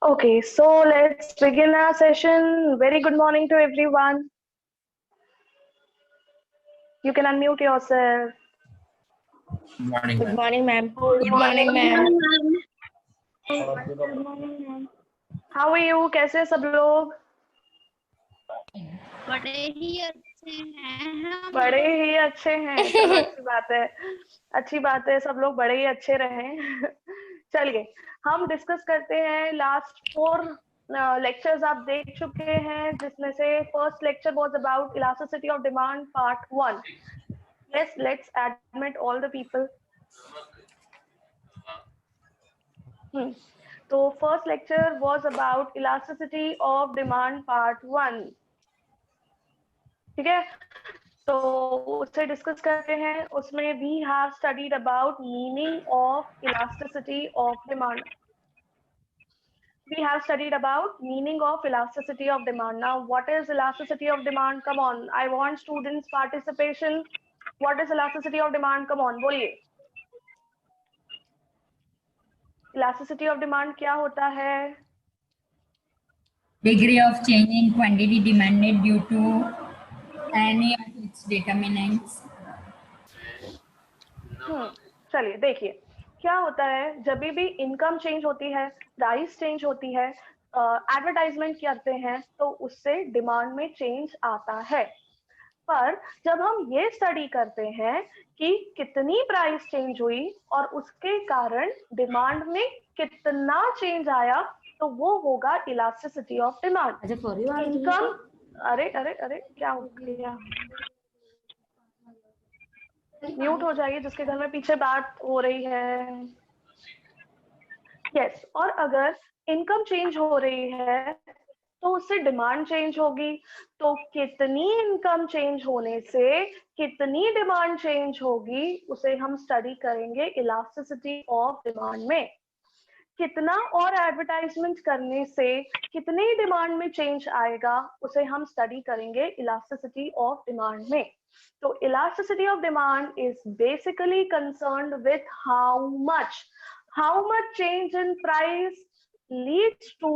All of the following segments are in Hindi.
Okay, so let's begin our session. Very good morning to everyone. You can unmute yourself. Good morning, Good ma'am. morning, ma'am. Good morning, ma'am. How are you? कैसे हैं सब लोग? बड़े ही अच्छे हैं हम बड़े ही अच्छे हैं। चलो अच्छी बात है। अच्छी बात है, सब लोग बड़े ही अच्छे रहें। चलिए, हम डिस्कस करते हैं। लास्ट 4 लेक्चर्स आप देख चुके हैं, जिसमें से first lecture was about elasticity of demand part 1. Yes, let's admit all the people. So first lecture was about elasticity of demand part 1. ठीक है, तो उसे डिस्कस करते हैं। उसमें we have studied about meaning of elasticity of demand. We have studied about meaning of elasticity of demand. Now, what is elasticity of demand? Come on, I want students' participation. What is elasticity of demand? Come on, बोलिए। इलास्टिसिटी ऑफ डिमांड क्या होता है? Degree of change in quantity demanded due to any of its determinants. चलिए देखिए, क्या होता है जब भी इनकम चेंज होती है, प्राइस चेंज होती है, एडवर्टाइजमेंट करते हैं, तो उससे डिमांड में चेंज आता है। पर जब हम ये स्टडी करते हैं कि कितनी प्राइस चेंज हुई और उसके कारण डिमांड में कितना चेंज आया, तो वो होगा इलास्टिसिटी ऑफ डिमांड। इनकम, अरे अरे अरे क्या हो गया? म्यूट हो जाइए जिसके घर में पीछे बात हो रही है। यस, और अगर इनकम चेंज हो रही है तो उससे डिमांड चेंज होगी। तो कितनी इनकम चेंज होने से कितनी डिमांड चेंज होगी उसे हम स्टडी करेंगे इलास्टिसिटी ऑफ डिमांड में। कितना और एडवर्टाइजमेंट करने से कितनी डिमांड में चेंज आएगा उसे हम स्टडी करेंगे इलास्टिसिटी ऑफ डिमांड में। तो elasticity of demand is basically concerned with how much change in price leads to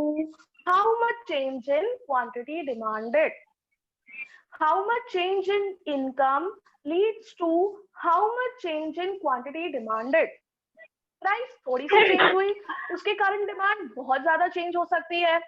how much change in quantity demanded. How much change in income leads to how much change in quantity demanded. Price थोड़ी सी चेंज हुई उसके कारण डिमांड बहुत ज्यादा चेंज हो सकती है।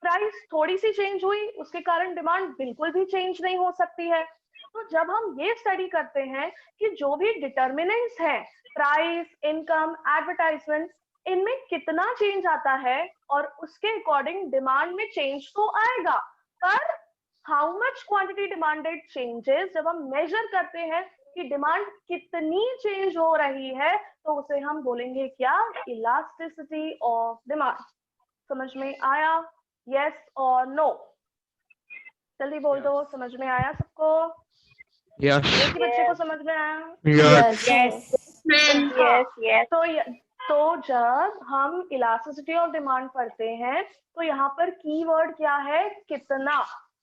प्राइस थोड़ी सी चेंज हुई उसके कारण डिमांड बिल्कुल भी चेंज नहीं हो सकती है। तो जब हम ये स्टडी करते हैं कि जो भी डिटर्मिनेंट्स हैं प्राइस, इनकम, एडवर्टाइजमेंट, इनमें कितना चेंज आता है और उसके अकॉर्डिंग डिमांड में चेंज तो आएगा, पर how much quantity demanded changes जब हम मेजर करते हैं कि डिमांड कितनी चेंज हो रही है तो उसे हम बोलेंगे क्या, इलास्टिसिटी ऑफ डिमांड। समझ में आया? यस और नो? जल्दी बोल दो, समझ में आया सबको? Yes. एक ही बच्चे को समझ में आया? Yes. Yes. तो जब हम इलास्टिसिटी ऑफ डिमांड पढ़ते हैं तो यहाँ पर कीवर्ड क्या है, कितना।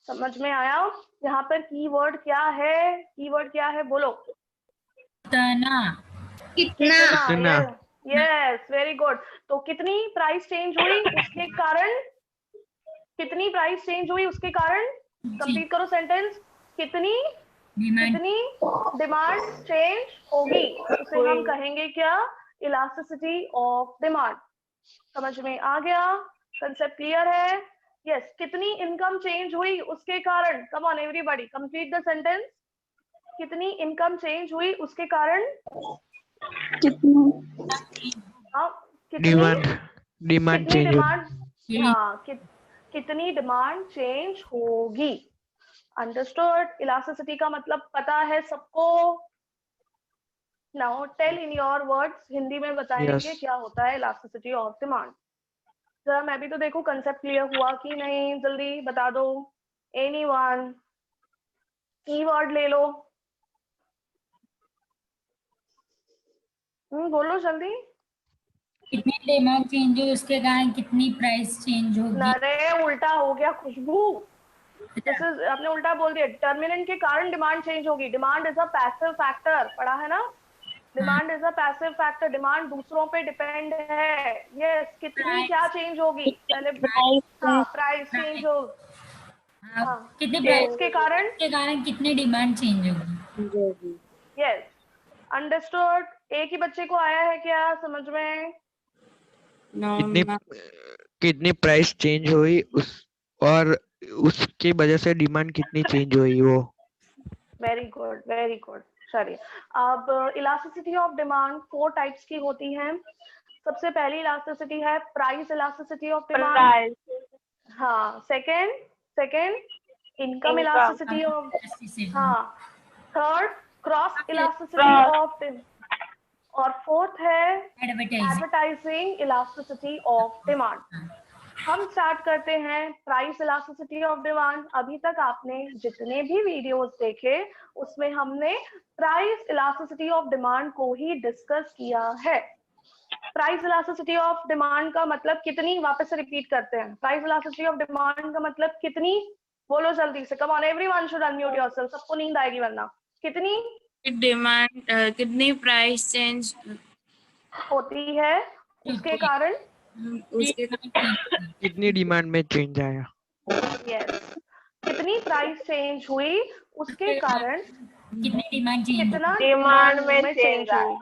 समझ में आया? यहाँ पर कीवर्ड क्या है, बोलो। कितना। Yes, very good. तो कितनी प्राइस चेंज हुई उसके कारण कंप्लीट करो सेंटेंस। कितनी डिमांड चेंज होगी उसे हम कहेंगे क्या, इलास्टिसिटी ऑफ डिमांड। समझ में आ गया? कंसेप्ट क्लियर है? यस। कितनी इनकम चेंज हुई उसके कारण, come on everybody complete the sentence. कितनी इनकम चेंज हुई उसके कारण, कितनी डिमांड चेंज होगी। अंडरस्टूड? इलास्टिसिटी का मतलब पता है सबको? Now tell in your words, Hindi में बताएंगे Yes. क्या होता है इलास्टिसिटी ऑफ डिमांड। जरा मैं भी तो देखो कंसेप्ट क्लियर हुआ कि नहीं, जल्दी बता दो। एनीवन कीवर्ड ले लो। बोलो जल्दी। कितनी डिमांड चेंज हो उसके कारण कितनी प्राइस चेंज होगी। अरे उल्टा हो गया खुशबू, आपने उल्टा बोल दिया। डिटर्मिनेंट के कारण डिमांड चेंज होगी। Demand is a passive factor, पढ़ा है ना? Demand is a passive factor, demand दूसरों पे डिपेंड है। यस। कितनी क्या चेंज होगी, पहले प्राइस चेंज हो। कितनी प्राइस के कारण कितनी डिमांड चेंज होगी। Yes, understood? एक ही बच्चे को आया है क्या समझ में? कितनी प्राइस चेंज हुई और उसकी वजह से डिमांड कितनी चेंज हुई वो। Very good. चलिए, अब इलास्टिसिटी ऑफ डिमांड 4 टाइप्स की होती है। सबसे पहली इलास्टिसिटी है प्राइस इलास्टिसिटी ऑफ डिमांड। हाँ, सेकंड इनकम इलास्टिसिटी ऑफ, हाँ, थर्ड क्रॉस इलास्टिसिटी ऑफ, और फोर्थ है एडवर्टाइजिंग इलास्टिसिटी ऑफ डिमांड। हम स्टार्ट करते हैं प्राइस इलास्टिसिटी ऑफ डिमांड। अभी तक आपने जितने भी वीडियोस देखे उसमें हमने प्राइस इलास्टिसिटी ऑफ डिमांड को ही डिस्कस किया है। प्राइस इलास्टिसिटी ऑफ डिमांड का मतलब कितनी, वापस से रिपीट करते हैं। प्राइस इलास्टिसिटी ऑफ डिमांड का मतलब कितनी, बोलो जल्दी से। Come on, everyone should unmute yourself, सबको नींद आएगी वरना। कितनी डिमांड, कितनी प्राइस चेंज होती है उसके कारण, कितनी डिमांड में चेंज आया। यस। कितनी प्राइस चेंज हुई उसके कारण कितनी कितना डिमांड में चेंज आया।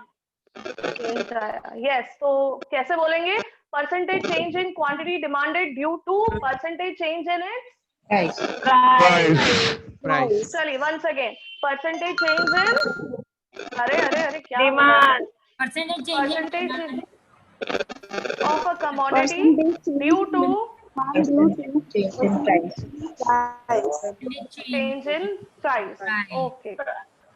यस। तो कैसे बोलेंगे? Percentage change in quantity demanded due to percentage change in its price. चलिए once again, percentage change in, अरे क्या demand, percentage of a commodity due to change in price.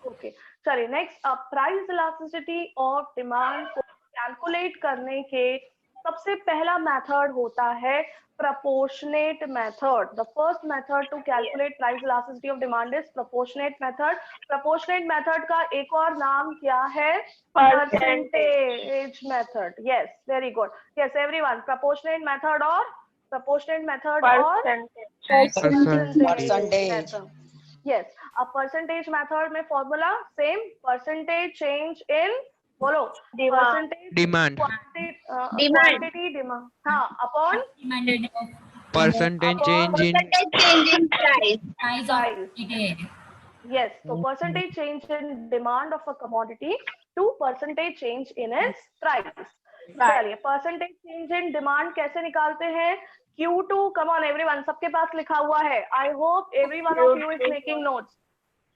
Okay. चलिए next, price elasticity of demand को कैलकुलेट करने के सबसे पहला मेथड होता है proportionate method. The first method to calculate price elasticity of demand is proportionate method. Proportionate method का एक और नाम क्या है? Percentage method. Yes, very good. Yes, everyone. Proportionate method or Percentage. method. Yes, a percentage method में formula same, percentage change in बोलो percentage Demand. quantity demand हाँ upon demanded of Percentage change in price of price. it. Yes, so percentage change in demand of a commodity to percentage change in its price. चलिए percentage change in demand कैसे निकालते हैं? Q2, come on everyone, सबके पास लिखा हुआ है. I hope every one of you is making notes.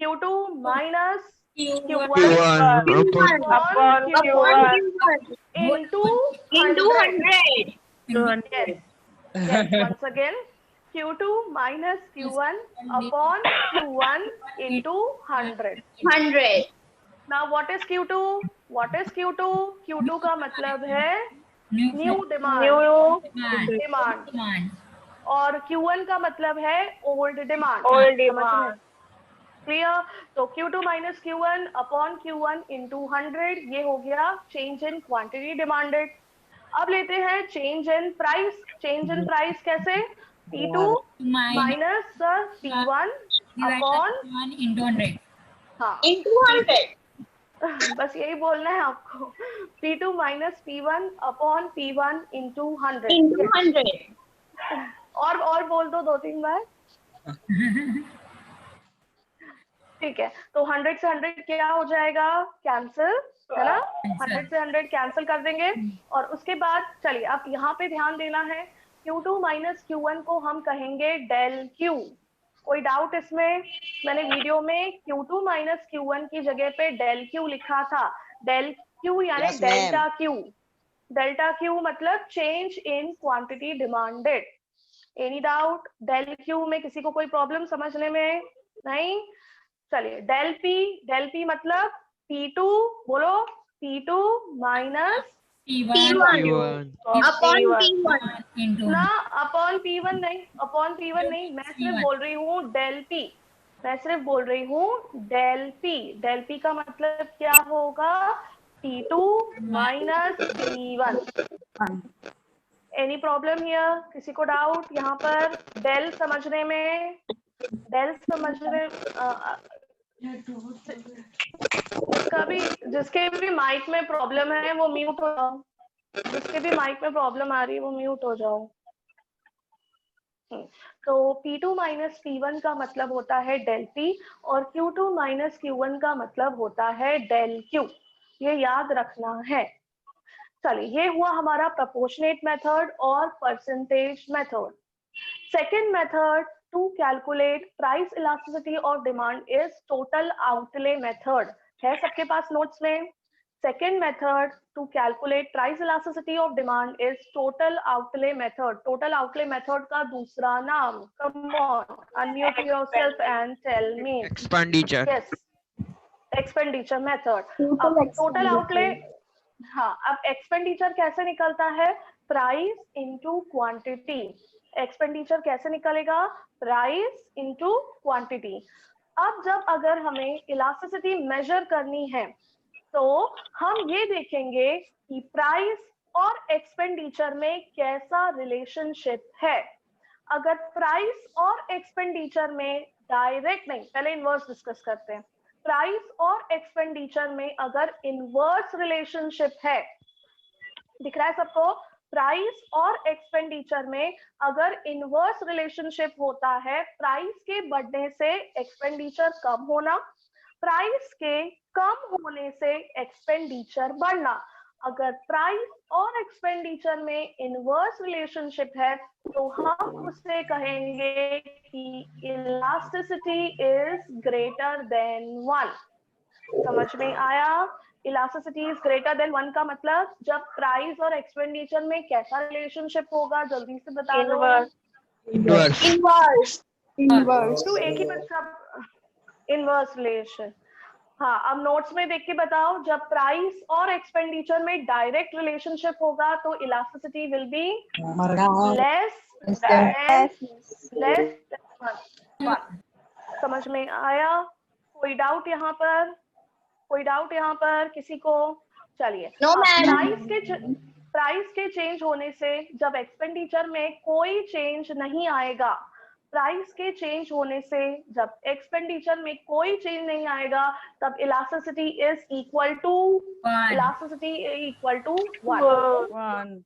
Q2 minus Q1 upon Q1 into 100. Yes, once again, Q2 minus Q1 upon Q1 into 100. Now what is Q2? What is Q2? Q2 का मतलब है new demand. और Q1 का मतलब है old demand. क्लियर? तो Q2 minus Q1 upon Q1 into 100 ये हो गया change in quantity demanded. अब लेते हैं change in price. Change in price कैसे? P2 minus P1 upon 1 into 100. हाँ बस यही बोलना है आपको. P2 minus P1 upon P1 into 100. और बोल दो 2-3 बार. ठीक है, तो 100 से 100 क्या हो जाएगा? कैंसिल, है ना? 100 से 100 कैंसिल कर देंगे. और उसके बाद चलिए अब यहाँ पे ध्यान देना है. Q2 माइनस Q1 को हम कहेंगे डेल Q. कोई डाउट इसमें? मैंने वीडियो में Q2 माइनस Q1 की जगह पे डेल Q लिखा था. डेल Q यानी डेल्टा Q. डेल्टा Q मतलब change in quantity demanded. Any doubt? Del Q में किसी को कोई प्रॉब्लम समझने में? नहीं? चलिए डेल P मतलब P2 बोलो. P2 minus P1 upon into ना अपॉन P1 नहीं. मैं सिर्फ बोल रही हूँ डेल P. डेल P का मतलब क्या होगा? P2 minus P1. Any problem here? किसी को डाउट यहाँ पर? डेल समझने में जिसके भी माइक में प्रॉब्लम है वो म्यूट हो जाओ. जिसके भी माइक में प्रॉब्लम आ रही है वो म्यूट हो जाओ. तो P2 माइनस P1 का मतलब होता है डेल P और Q2 माइनस Q1 का मतलब होता है डेल Q. ये याद रखना है. चलिए ये हुआ हमारा प्रोपोर्शनेट मेथड और percentage method. Second method to calculate price elasticity of demand is total outlay method. है सबके पास नोट्स में? Second method to calculate price elasticity of demand is total outlay method. Total outlay method का दूसरा नाम, come on, unmute yourself and tell me. Expenditure. Yes, expenditure method. अब total outlay, हाँ, अब expenditure कैसे निकलता है? Price into quantity. एक्सपेंडिचर कैसे निकलेगा? Price into quantity. अब जब अगर हमें इलास्टिसिटी मेजर करनी है तो हम ये देखेंगे कि प्राइस और एक्सपेंडिचर में कैसा रिलेशनशिप है. अगर प्राइस और एक्सपेंडिचर में डायरेक्ट नहीं, पहले इनवर्स डिस्कस करते हैं. प्राइस और एक्सपेंडिचर में अगर इनवर्स रिलेशनशिप है, दिख रहा है सबको? प्राइस और एक्सपेंडिचर में अगर इनवर्स रिलेशनशिप होता है, प्राइस के बढ़ने से एक्सपेंडिचर कम होना, प्राइस के कम होने से एक्सपेंडिचर बढ़ना. अगर प्राइस और एक्सपेंडिचर में इनवर्स रिलेशनशिप है तो हम उसे कहेंगे कि इलास्टिसिटी इज ग्रेटर देन 1. समझ में आया? इलास्टिसिटी इज ग्रेटर देन 1 का मतलब जब प्राइस और एक्सपेंडिचर में कैसा रिलेशनशिप होगा? जल्दी से बता दो. Inverse. तो एक ही बच्चा इनवर्स रिलेशन. हाँ, अब नोट्स में देख के बताओ, जब प्राइस और एक्सपेंडिचर में डायरेक्ट रिलेशनशिप होगा तो elasticity will be less than 1। समझ में आया? कोई डाउट यहाँ पर? कोई डाउट यहाँ पर किसी को? चलिए, प्राइस के चेंज होने से जब एक्सपेंडिचर में कोई चेंज नहीं आएगा, प्राइस के चेंज होने से जब एक्सपेंडिचर में कोई चेंज नहीं आएगा, तब इलास्टिसिटी इज इक्वल टू 1।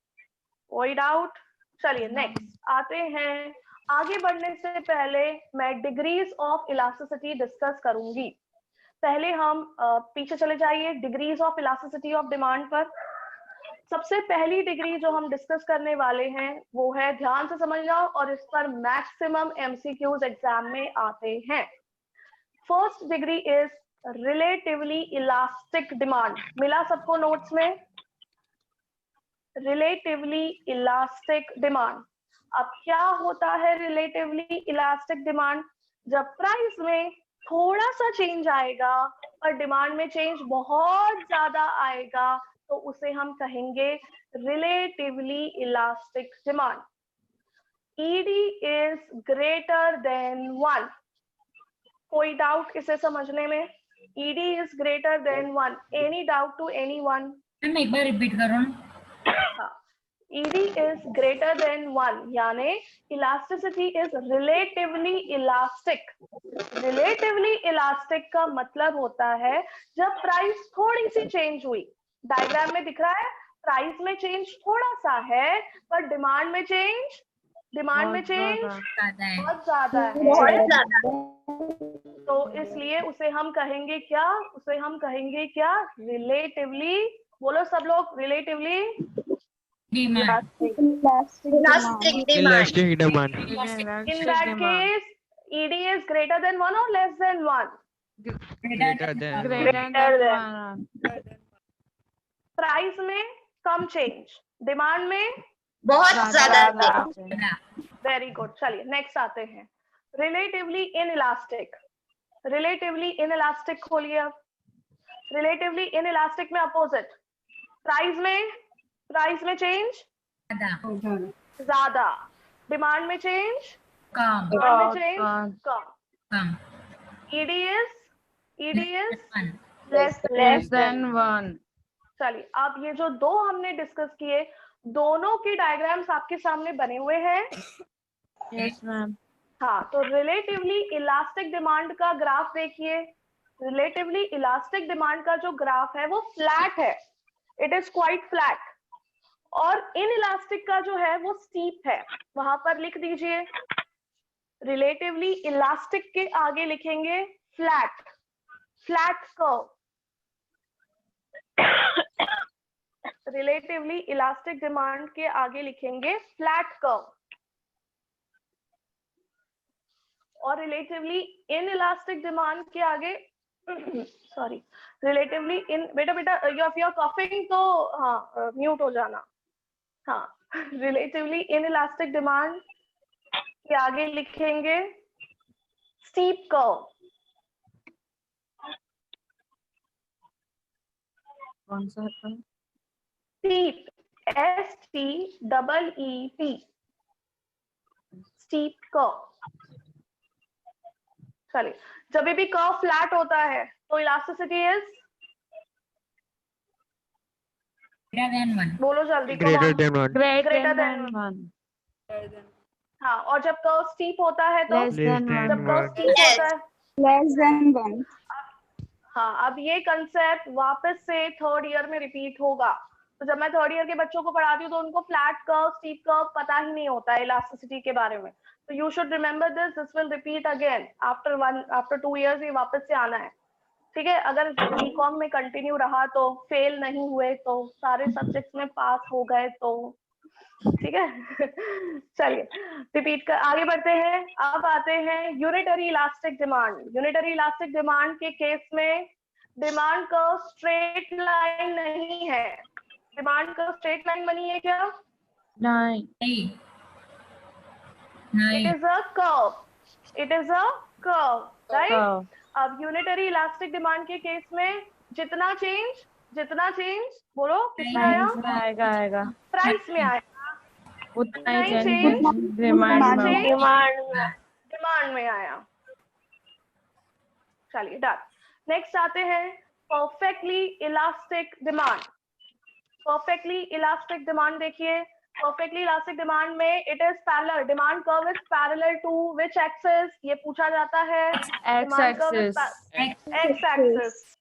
कोई डाउट? चलिए नेक्स्ट आते हैं। आगे बढ़ने से पहले मैं डिग्रीज ऑफ इलास्टिसिटी डिस्कस करूंगी। पहले हम पीछे चले जाइए degrees of elasticity of demand पर। सबसे पहली डिग्री जो हम डिस्कस करने वाले हैं वो है, ध्यान से समझ जाओ और इस पर मैक्सिमम एमसीक्यूज एग्जाम में आते हैं। First degree is relatively elastic demand. मिला सबको नोट्स में? Relatively elastic demand. अब क्या होता है रिलेटिवली इलास्टिक डिमांड? जब प्राइस में थोड़ा सा चेंज आएगा और डिमांड में चेंज बहुत ज्यादा आएगा तो उसे हम कहेंगे relatively elastic demand. ED is greater than 1। कोई डाउट इसे समझने में? ED is greater than 1। Any doubt to anyone? Ma'am एक बार रिपीट करो। ईडी इज ग्रेटर देन 1 यानी elasticity is relatively elastic. Relatively elastic का मतलब होता है जब प्राइस थोड़ी सी चेंज हुई, डायग्राम में दिख रहा है प्राइस में चेंज थोड़ा सा है पर डिमांड में चेंज बहुत ज्यादा है। तो इसलिए उसे हम कहेंगे क्या? उसे हम कहेंगे क्या? रिलेटिवली। बोलो सब लोग, relatively elastic demand. In that case, ED is greater than 1 or less than 1? Greater than price में कम चेंज, डिमांड में बहुत ज्यादा। Very good. चलिए नेक्स्ट आते हैं रिलेटिवली इनइलास्टिक। रिलेटिवली इनइलास्टिक खोलिए। अब रिलेटिवली इनइलास्टिक में अपोजिट, प्राइस में चेंज ज्यादा, डिमांड में change come. ED is Less than 1. चलिए, अब ये जो दो हमने डिस्कस किए, दोनों के डायग्राम्स आपके सामने बने हुए हैं। Yes, ma'am. हाँ, तो रिलेटिवली इलास्टिक डिमांड का ग्राफ देखिए। रिलेटिवली इलास्टिक डिमांड का जो ग्राफ है वो फ्लैट है, इट इज क्वाइट फ्लैट। और इन इलास्टिक का जो है वो स्टीप है। वहां पर लिख दीजिए, रिलेटिवली इलास्टिक के आगे लिखेंगे flat curve. Relatively elastic demand के आगे लिखेंगे फ्लैट कर्व। और रिलेटिवली इन इलास्टिक डिमांड के आगे सॉरी, रिलेटिवली इन, बेटा you're coughing तो हाँ म्यूट हो जाना। हाँ, रिलेटिवली इन इलास्टिक डिमांड के आगे लिखेंगे स्टीप कर्व। कौन सा है? Steep, STEEP, steep curve. चलिए, जब भी कर्व फ्लैट होता है तो इलास्टिसिटी इज Greater than 1. बोलो जल्दी, greater than 1 Greater than 1. हाँ, और जब कर्व स्टीप होता है तो Less than जब 1. कर्व स्टीप होता है Less than 1. हाँ, अब ये कंसेप्ट वापस से थर्ड ईयर में रिपीट होगा। तो जब मैं थर्ड ईयर के बच्चों को पढ़ाती हूँ तो उनको फ्लैट कर्व, स्टीप कर्व पता ही नहीं होता है इलास्टिसिटी के बारे में। तो you should remember this will repeat again after 2 years। ये वापस से आना है, ठीक है? अगर बीकॉम में कंटिन्यू रहा तो, फेल नहीं हुए तो, सारे सब्जेक्ट्स में पास हो गए तो, ठीक है? चलिए रिपीट कर आगे बढ़ते हैं। अब आते हैं unitary elastic demand. Unitary elastic demand के केस में डिमांड कर्व स्ट्रेट लाइन नहीं है। डिमांड कर्व स्ट्रेट लाइन बनी है क्या? नहीं. It is a curve. It is a curve, right? Curve. अब यूनिटरी इलास्टिक डिमांड के केस में जितना चेंज बोलो कितना आया, आएगा प्राइस में आया, उतना ही नहीं चेंज change, डिमांड में डिमांड में आया। चलिए डन। नेक्स्ट आते हैं perfectly elastic demand. Perfectly elastic demand देखिए, परफेक्टली इलास्टिक डिमांड में it is parallel, demand curve is parallel to which axis, ये पूछा जाता है। एक्स एक्सिस,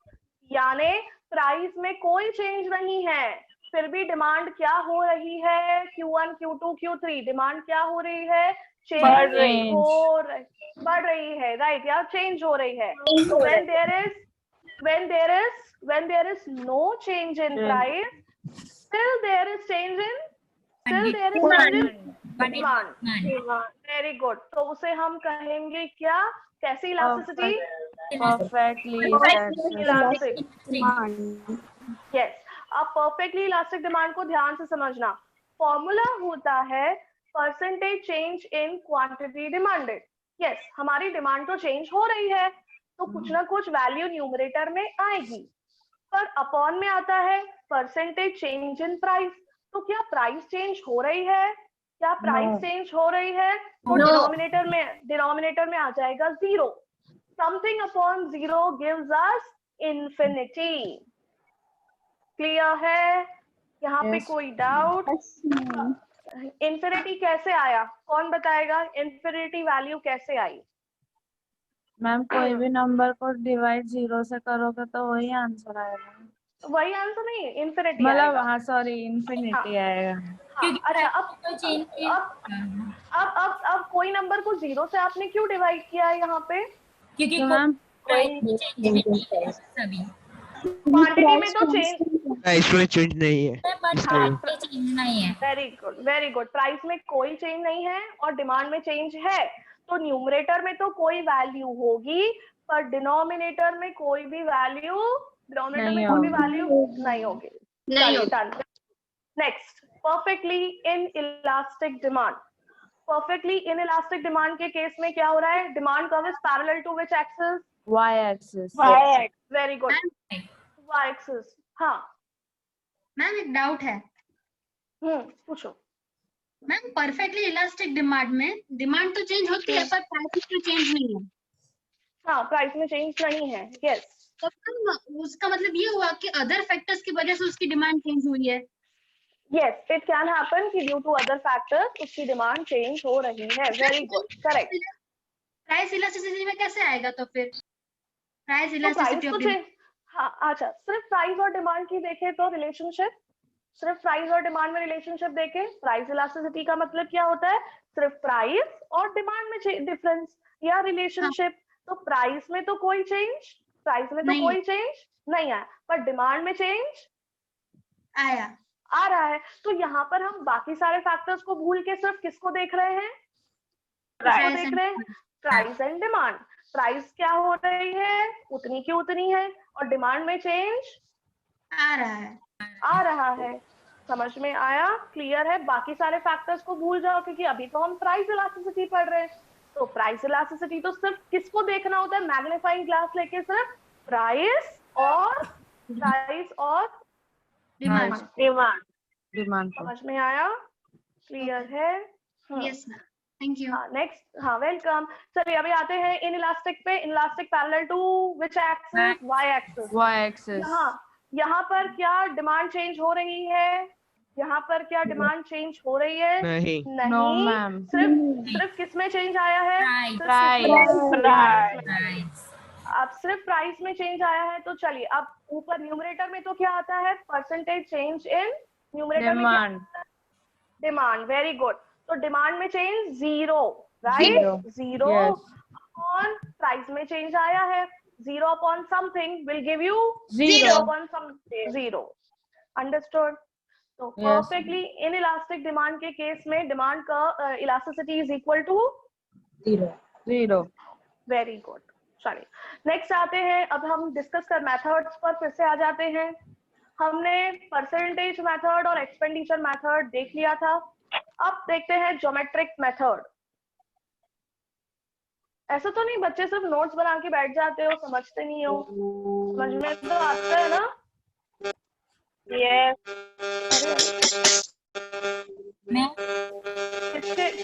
यानी प्राइस में कोई चेंज नहीं है, फिर भी डिमांड क्या हो रही है, Q1 Q2 Q3 डिमांड क्या हो रही है, बढ़ रही है, राइट, या चेंज हो रही है। तो when there is no change in price, still there is change in demand. Very good. तो उसे हम कहेंगे क्या, कैसी इलास्टिसिटी, परफेक्टली इलास्टिक। यस, अब परफेक्टली इलास्टिक डिमांड को ध्यान से समझना। फॉर्मूला होता है percentage change in quantity demanded. Yes, हमारी डिमांड तो चेंज हो रही है तो कुछ ना कुछ वैल्यू न्यूमरेटर में आएगी, पर अपॉन में आता है परसेंटेज चेंज इन प्राइस। तो क्या प्राइस चेंज हो रही है, क्या प्राइस चेंज हो रही है, तो डिनोमिनेटर में आ जाएगा 0। Something upon 0 gives us infinity. Clear है, यहाँ पे कोई डाउट? इंफिनिटी कैसे आया, कौन बताएगा, इंफिनिटी वैल्यू कैसे आई? मैम कोई भी नंबर को डिवाइड 0 से करोगे तो वही आंसर आएगा। वही आंसर नहीं, इंफिनिटी मतलब आएगा। हाँ सॉरी इंफिनिटी आएगा। हाँ, अच्छा अब कोई नंबर को 0 से आपने क्यों डिवाइड किया है यहाँ पे? क्योंकि मैम क्वांटिटी में तो चेंज, इसमें चेंज नहीं है। Very good. प्राइस में कोई चेंज नहीं है और डिमांड में चेंज है, तो न्यूमरेटर में तो कोई वैल्यू होगी, पर डिनोमिनेटर में कोई भी वैल्यू नहीं होगी। Next, perfectly inelastic demand. Perfectly inelastic demand के केस में क्या हो रहा है, demand curve is parallel to which axis, y axis. Very good, y axis. हाँ मैम एक डाउट है, पूछो। मैम परफेक्टली इलास्टिक डिमांड में डिमांड तो चेंज होती है पर प्राइस में चेंज नहीं है। हाँ, प्राइस में चेंज नहीं है। यस, तो उसका मतलब ये हुआ कि अदर फैक्टर्स की वजह से उसकी डिमांड चेंज हुई है। यस, इट कैन हैपन कि ड्यू टू अदर फैक्टर्स उसकी डिमांड चेंज हो रही है। Very good, correct. Price elasticity में कैसे आएगा तो फिर प्राइस इलास्टिसिटी ऑफ डिमांड? हाँ, अच्छा, सिर्फ प्राइस और डिमांड की देखें तो रिलेशनशिप, सिर्फ प्राइस और डिमांड में रिलेशनशिप देखें, प्राइस इलास्टिसिटी का मतलब क्या होता है, सिर्फ प्राइस और डिमांड में डिफरेंस या रिलेशनशिप। तो प्राइस में तो कोई चेंज, कोई चेंज नहीं आया, पर डिमांड में चेंज आ रहा है। तो यहाँ पर हम बाकी सारे फैक्टर्स को भूल के सिर्फ किसको देख रहे हैं, प्राइस एंड डिमांड। प्राइस क्या हो रही है, उतनी की उतनी है, और डिमांड में चेंज आ रहा है। समझ में आया, क्लियर है? बाकी सारे फैक्टर्स को भूल जाओ, क्योंकि अभी तो हम प्राइस इलास्टिसिटी पढ़ रहे हैं। तो प्राइस इलास्टिसिटी तो सिर्फ किसको देखना होता है, मैग्नीफाइंग ग्लास लेके सिर्फ प्राइस और डिमांड। समझ में आया, क्लियर है? Yes ma'am, thank you. Next, हाँ वेलकम। चलिए अभी आते हैं इन इलास्टिक पे। Elastic parallel to which axis, y axis. यहाँ पर क्या डिमांड चेंज हो रही है, यहाँ पर क्या डिमांड चेंज हो रही है? नहीं, नो मैम, सिर्फ किस में चेंज आया है, अब सिर्फ प्राइस में चेंज आया है। तो चलिए अब ऊपर न्यूमरेटर में तो क्या आता है, परसेंटेज चेंज इन, न्यूमरेटर में डिमांड। Very good. तो डिमांड में चेंज 0, राइट, 0 अपॉन प्राइस में चेंज आया है, 0 upon something will give you 0 upon something 0। Understood? तो परफेक्टली इन इलास्टिक डिमांड के केस में डिमांड का elasticity is equal to 0। Very good. चलिए नेक्स्ट आते हैं, अब हम डिस्कस कर मेथड्स पर फिर से आ जाते हैं। हमने परसेंटेज मेथड और एक्सपेंडिचर मेथड देख लिया था, अब देखते हैं ज्योमेट्रिक मेथड। ऐसा तो नहीं बच्चे सिर्फ नोट्स बना के बैठ जाते हो, समझते नहीं हो, समझ में तो आता है ना?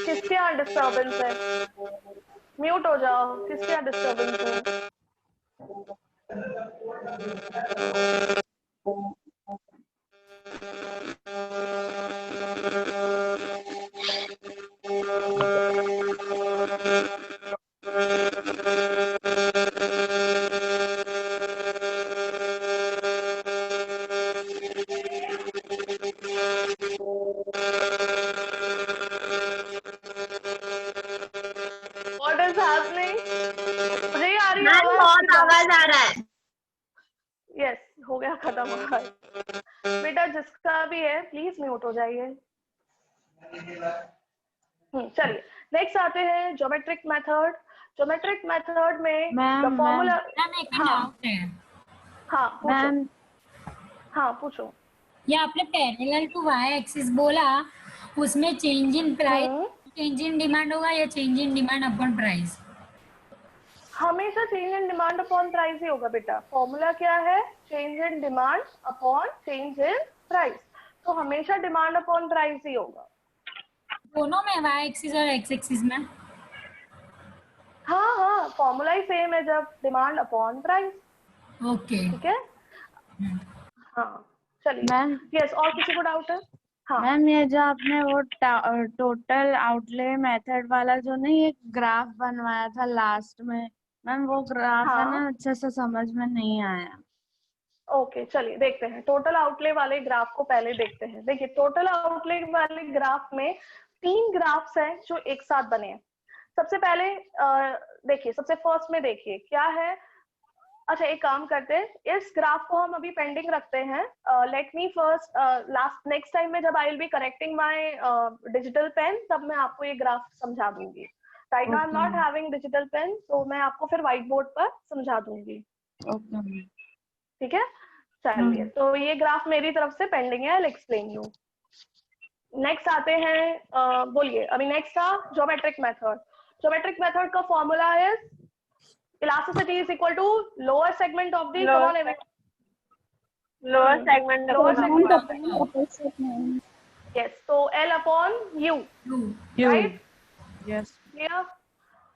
किसके यहाँ डिस्टर्बेंस है? म्यूट हो जाओ, किसके यहाँ डिस्टर्बेंस है? What is happening? मुझे ही आ रही है बहुत आवाज आ रहा है। यस, हो गया खत्म हो गया। बेटा जिसका भी है प्लीज म्यूट हो जाइए। चलिए नेक्स्ट आते हैं ज्योमेट्रिक मेथड। ज्योमेट्रिक मेथड में द फॉर्मूला। हाँ पूछो। ये आपने पैरेलल टू वाई एक्सिस बोला, उसमें change in price, change in demand होगा या change in demand upon price? हमेशा change in demand upon price ही होगा बेटा। फॉर्मूला क्या है? Change in demand upon change in price. तो हमेशा डिमांड अपॉन प्राइस ही होगा दोनों में, वाई एक्सिस और एक्स एक्सिस में। हाँ फॉर्मूला ही सेम है जब डिमांड अपॉन प्राइस। ओके ठीक है। हाँ चलिए। यस, और किसी को डाउट है? हाँ मैम ये जो आपने वो टोटल आउटले मेथड वाला जो नहीं एक ग्राफ बनवाया था लास्ट में, मैम वो ग्राफ है ना अच्छे से समझ में नहीं आया। ओके चलिए देखते हैं। टोटल आउटले वाले ग्राफ को पहले देखते हैं। देखिए टोटल आउटले वाले ग्राफ में 3 ग्राफ्स हैं जो एक साथ बने हैं। सबसे पहले देखिए, सबसे फर्स्ट में देखिए क्या है। अच्छा एक काम करते हैं, इस ग्राफ को हम अभी पेंडिंग रखते हैं। Let me first next time में जब I will be correcting my digital pen, तब मैं आपको ये ग्राफ समझा दूंगी। Right now I am not having digital pen, तो मैं आपको फिर व्हाइट बोर्ड पर समझा दूंगी। ओके ठीक है। चलिए तो ये ग्राफ मेरी तरफ से पेंडिंग है, I will explain you. Next आते हैं, बोलिए अभी नेक्स्ट था ज्योमेट्रिक मेथड। ज्योमेट्रिक मेथड का फॉर्मूला है elasticity is equal to lower segment of the lower segment of the yes, so L upon U, right? Yes clear?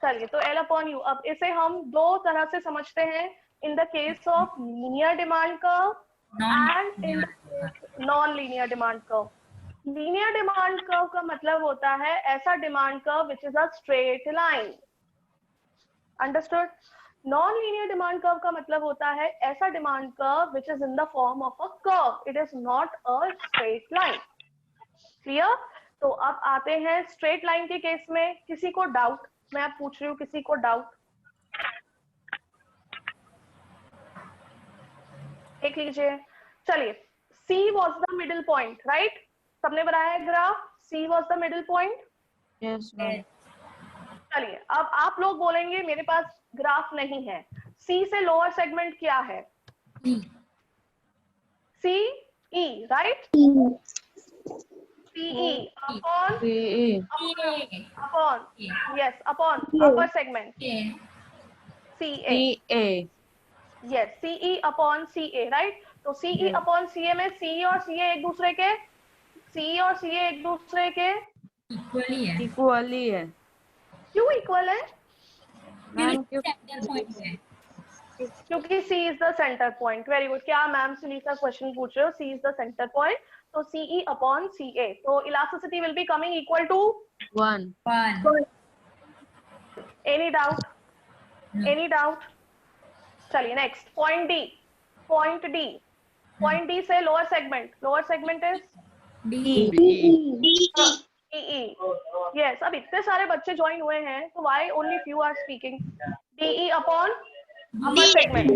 चलिए तो L upon U। अब इसे हम दो तरह से समझते हैं, in the case of linear demand curve and in non linear demand curve. Linear demand curve का मतलब होता है ऐसा demand curve which is a straight line. Understood? Non linear demand curve का मतलब होता है ऐसा demand curve which is in the form of a curve, it is not a straight line. Clear? तो अब आते हैं स्ट्रेट लाइन के केस में। किसी को डाउट? मैं अब पूछ रही हूँ, किसी को डाउट? देख लीजिए। चलिए, C was the middle point, right? सबने बनाया है graph, C was the middle point? Yes ma'am. चलिए अब आप लोग बोलेंगे मेरे पास ग्राफ नहीं है। C से लोअर सेगमेंट क्या है? C E, right? CE upon yes upon upper segment CA। Yes, CE upon CA, right? तो CE अपॉन CA में CE और CA एक दूसरे के इक्वली है। क्यों इक्वल है? मैम क्योंकि C is the center point. Very good. क्या मैम सुनीता क्वेश्चन पूछ रहे हो? C is the center point, तो CE अपॉन CA। तो elasticity will be coming equal to 1। Any doubt? Any doubt? चलिए next point D। Point D से lower segment is DE। Yes, अब इतने सारे बच्चे ज्वाइन हुए हैं तो why only few are speaking? DE upon upper segment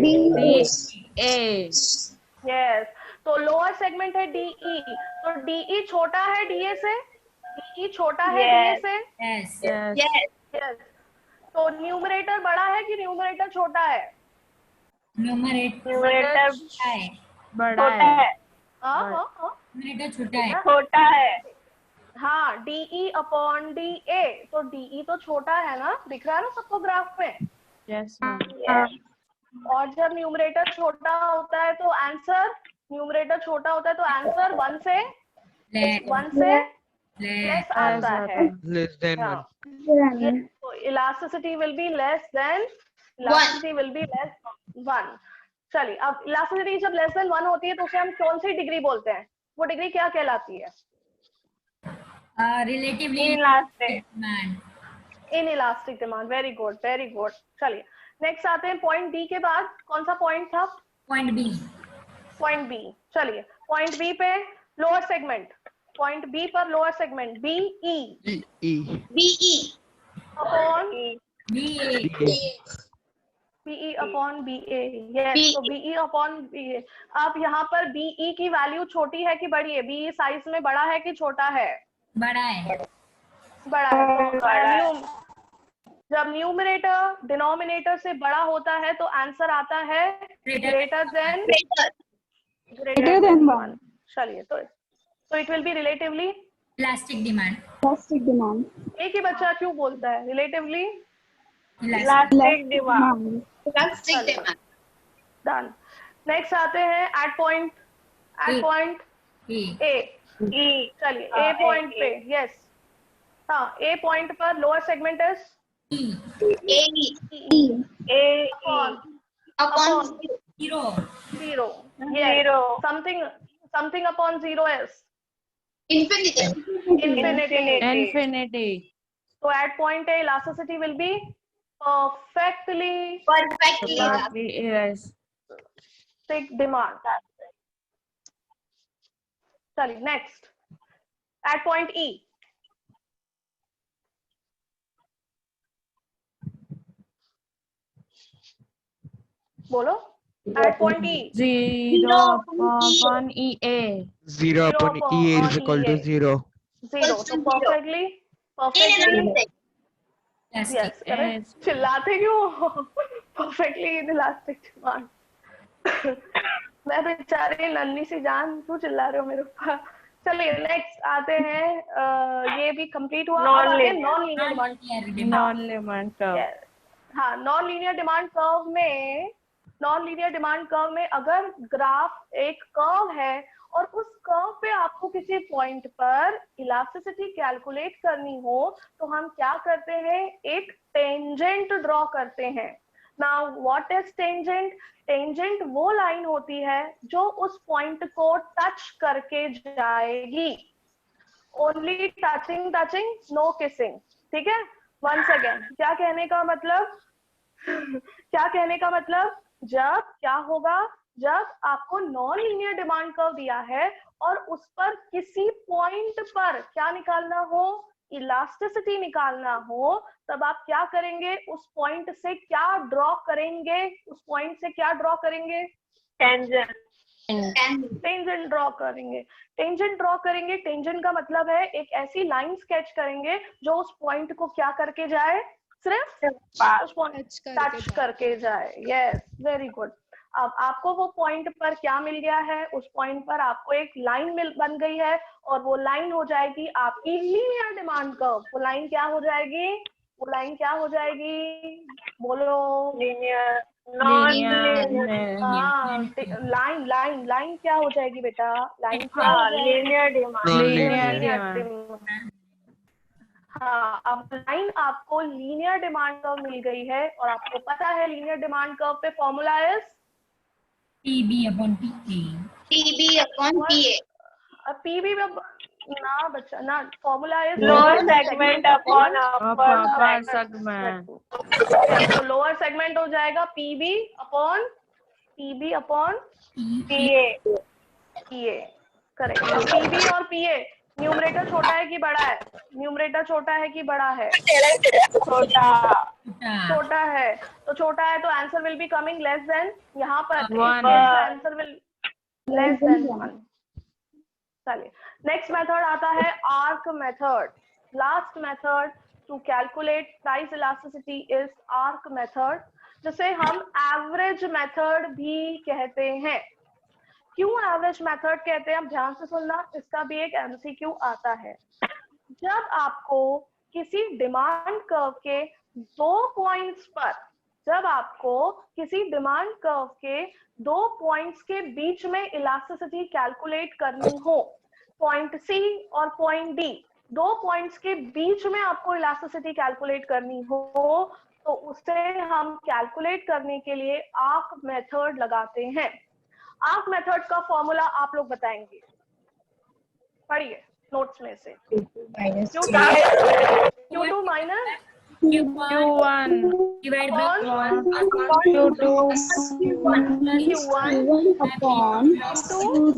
yes. तो लोअर सेगमेंट है DE, तो DE छोटा है DA से? DE छोटा है DA से? यस। तो न्यूमरेटर बड़ा है कि न्यूमरेटर छोटा है? न्यूमरेटर बड़ा है। हाँ न्यूमरेटर छोटा है। छोटा है। हाँ हाँ DE अपॉन DA, तो DE तो छोटा है ना, दिख रहा है ना सबको ग्राफ में। Yes ma'am. और जब न्यूमरेटर छोटा होता है तो आंसर, न्यूमरेटर छोटा होता है तो आंसर 1 से लेस आता है। लेस देन हाँ, 1। yes, so elasticity will be less than 1। चलिए, अब इलास्टिसिटी जब लेस देन 1 होती है तो उसे हम कौन सी डिग्री बोलते हैं? वो डिग्री क्या कहलाती है? Relatively in elastic demand. Very good, very good. चलिए नेक्स्ट आते हैं पॉइंट डी के बाद। कौन सा पॉइंट था? Point B. Point B. चलिए पॉइंट बी पे लोअर सेगमेंट, पॉइंट बी पर lower segment BE upon BE upon BA. Yes, तो बीई अपॉन बीए। अब यहाँ पर बीई की वैल्यू छोटी है कि बड़ी है? बीई साइज में बड़ा है कि छोटा है? बड़ा है। बड़ा है। तो जब न्यूमरेटर डिनोमिनेटर से बड़ा होता है तो आंसर आता है ग्रेटर देन 1। चलिए, तो it will be relatively elastic demand. एक ही बच्चा क्यों बोलता है relatively elastic demand. Done. Next आते हैं एट पॉइंट ए। चलिए ए पॉइंट पे, यस, हाँ ए पॉइंट पर lower segment is upon 0। Something upon 0 is Infinity. So at point A, elasticity will be perfectly Yes. elastic demand. चलिए next at point E. बोलो। at point E 0 upon EA. 0 upon EA is equal to 0. 0, so perfectly yes, correct। चिल्लाते क्यों? perfectly inelastic demand। मैं बेचारी नन्ही सी जान, क्यों चिल्ला रहे हो मेरे ऊपर? चलिए नेक्स्ट आते हैं, ये भी कंप्लीट हुआ। Non linear demand curve. हाँ, नॉन लीनियर डिमांड कर्व में अगर ग्राफ एक कर्व है और उस कर्व पे आपको किसी पॉइंट पर इलास्टिसिटी कैलकुलेट करनी हो तो हम क्या करते हैं? एक टेंजेंट ड्रॉ करते हैं। Now what is tangent? Tangent वो लाइन होती है जो उस पॉइंट को टच करके जाएगी। Only touching, no kissing. ठीक है, वंस अगेन, क्या कहने का मतलब जब क्या होगा, जब आपको नॉन लीनियर डिमांड कर्व दिया है और उस पर किसी पॉइंट पर क्या निकालना हो? इलास्टिसिटी निकालना हो, तब आप क्या करेंगे? उस पॉइंट से क्या ड्रॉ करेंगे? टेंजेंट ड्रॉ करेंगे। टेंजेंट का मतलब है एक ऐसी लाइन स्केच करेंगे जो उस पॉइंट को क्या करके जाए? सिर्फ उस पॉइंट टच करके जाए। Yes, very good. अब आपको वो पॉइंट पर क्या मिल गया है? उस पॉइंट पर आपको एक लाइन बन गई है और वो लाइन हो जाएगी आपकी लीनियर डिमांड कर्व। वो लाइन क्या हो जाएगी? बोलो। लीनियर लाइन क्या हो जाएगी बेटा? Line linear demand. हाँ, अब लाइन आपको लीनियर डिमांड कर्व मिल गई है और आपको पता है लीनियर डिमांड कर्व पे formula is PB upon PA। PB ना बच्चा ना, formula is lower segment upon upper segment. तो लोअर सेगमेंट हो जाएगा PB upon PA। Correct. PB और PA, न्यूमरेटर छोटा है कि बड़ा है? छोटा है। तो छोटा है तो answer will be coming less than, यहाँ पर आंसर विल लेस देन 1। चलिए नेक्स्ट मेथड आता है arc method. Last method to calculate price elasticity is arc method, जिसे हम एवरेज मेथड भी कहते हैं। क्यों एवरेज मेथड कहते हैं? आप ध्यान से सुनना, इसका भी एक MCQ आता है। जब आपको किसी डिमांड कर्व के 2 पॉइंट्स पर, जब आपको किसी डिमांड कर्व के 2 पॉइंट्स के बीच में इलास्टिसिटी कैलकुलेट करनी हो, पॉइंट सी और पॉइंट डी, 2 पॉइंट्स के बीच में आपको इलास्टिसिटी कैलकुलेट करनी हो, तो उसे हम कैलकुलेट करने के लिए आर्क मेथड लगाते हैं। आर्क मेथड का फॉर्मूला आप लोग बताएंगे, पढ़िए नोट्स में से। Q2 minus Q1 divide by Q2 Q1 upon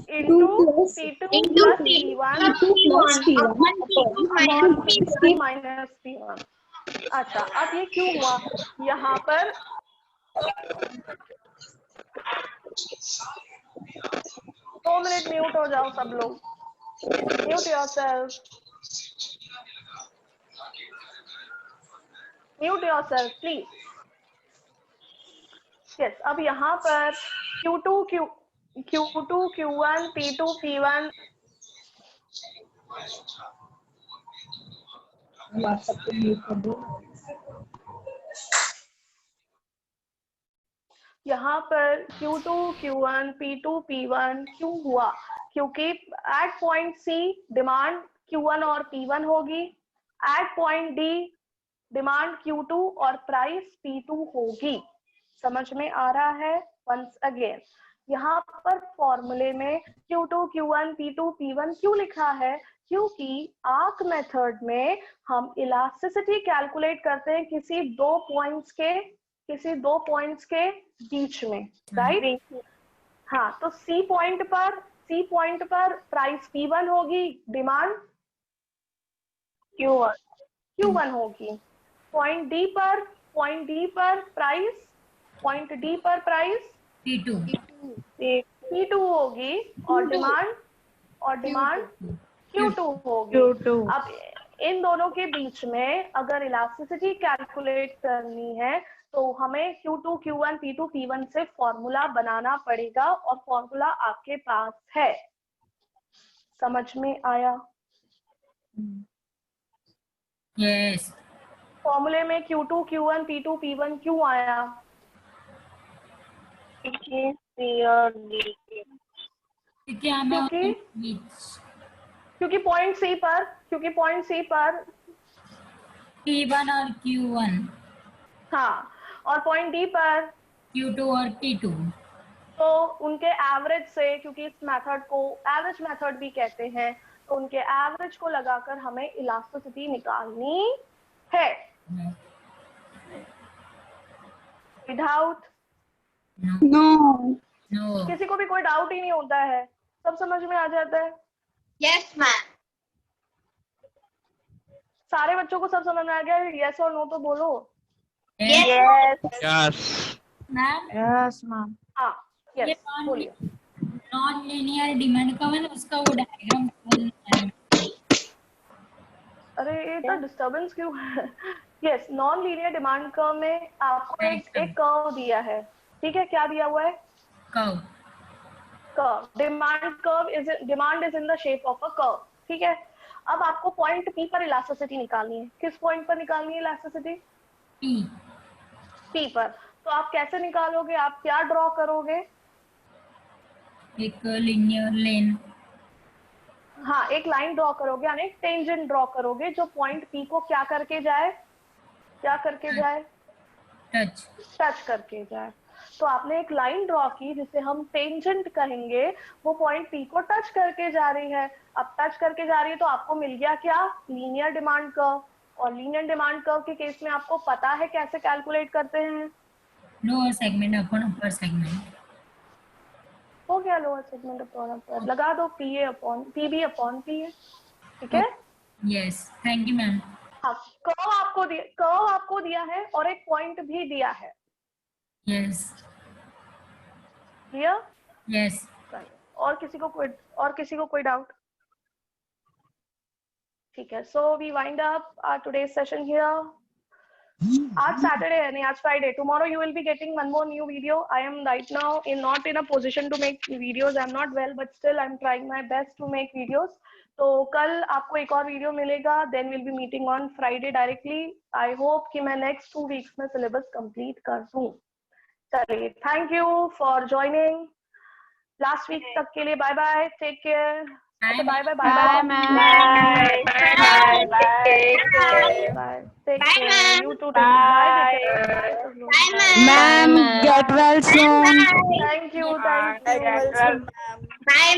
into P2 plus P1 minus P1। अच्छा, अब ये क्यों हुआ? यहाँ पर 2 मिनट म्यूट हो जाओ सब लोग, mute yourself, mute yourself please. Yes, अब यहाँ पर Q2 Q1 P2 P1 यहाँ पर Q2 Q1 P2 P1 क्यों हुआ? क्योंकि eight point C demand Q1 और P1 होगी, eight point D demand Q2 और प्राइस P2 होगी। समझ में आ रहा है? वंस अगेन, यहाँ पर फॉर्मूले में Q2 Q1 P2 P1 क्यों लिखा है? क्योंकि आर्क मेथड में हम इलास्टिसिटी कैलकुलेट करते हैं किसी 2 पॉइंट्स के बीच में, राइट? हाँ, तो C पॉइंट पर प्राइस P1 होगी, डिमांड Q1 होगी। पॉइंट D पर प्राइस P2 होगी और डिमांड Q2 होगी। अब इन दोनों के बीच में अगर इलास्टिसिटी कैलकुलेट करनी है तो हमें Q2 Q1 P2 P1 से फॉर्मूला बनाना पड़ेगा और फॉर्मूला आपके पास है। समझ में आया? यस। फॉर्मूले में Q2 Q1 P2 P1 क्यों आया? क्योंकि पॉइंट C पर P1 और Q1, हाँ, और पॉइंट D पर Q2 और P2, तो उनके एवरेज से, क्योंकि इस मेथड को एवरेज मेथड भी कहते हैं, तो उनके एवरेज को लगाकर हमें इलास्टिसिटी निकालनी है। डाउट? नो। किसी को भी कोई डाउट ही नहीं होता है, सब समझ में आ जाता है? Yes ma'am. सारे बच्चों को सब समझ में आ गया? यस और नो तो बोलो। Yes ma'am. Yes ma'am. हाँ, यस बोलिए। नॉन लीनियर डिमांड का मैंने उसका वो डायग्राम बोलना है। अरे ये तो डिस्टर्बेंस क्यों है? Yes, non linear demand curve में आपको एक कर्व दिया है, ठीक है? क्या दिया हुआ है? Curve. Demand is in the shape of a curve, ठीक है? अब आपको पॉइंट P पर इलास्टिसिटी निकालनी है। किस पॉइंट पर निकालनी है इलास्टिसिटी? P पर। तो आप कैसे निकालोगे? आप क्या ड्रॉ करोगे? एक लीनियर लेन। हाँ, एक लाइन ड्रॉ करोगे, यानी एक टेंजेंट ड्रॉ करोगे जो पॉइंट P को क्या करके जाए? टच करके जाए। तो आपने एक लाइन ड्रॉ की जिसे हम टेंजेंट कहेंगे, वो पॉइंट P को टच करके जा रही है। अब टच करके जा रही है तो आपको मिल गया क्या? Linear demand curve. और लीनियर डिमांड कर्व के केस में आपको पता है कैसे कैलकुलेट करते हैं? Lower segment upon upper segment. हो गया, लोअर सेगमेंट अपॉन अपर, लगा दो PB अपॉन PA, ठीक है? Yes, thank you ma'am. हाँ, कर्व आपको दिया है और एक पॉइंट भी दिया है। यस। क्लियर? यस। और किसी को कोई डाउट? ठीक है, so we wind up our today's session here. आज सैटरडे है नहीं, आज Friday. Tomorrow you will be getting one more new video. I am right now not in a position to make videos. I am not well but still I am trying my best to make videos. तो कल आपको एक और वीडियो मिलेगा. Then will be meeting on Friday directly. I hope कि मैं नेक्स्ट 2 वीक्स में सिलेबस कंप्लीट कर दूं. चलिए, thank you for joining. Last week तक के लिए bye bye. Take care. Bye bye. Bye bye ma'am. Bye. Take care. You too. Bye. Ma'am get well soon. Thank you. Thank you. Bye.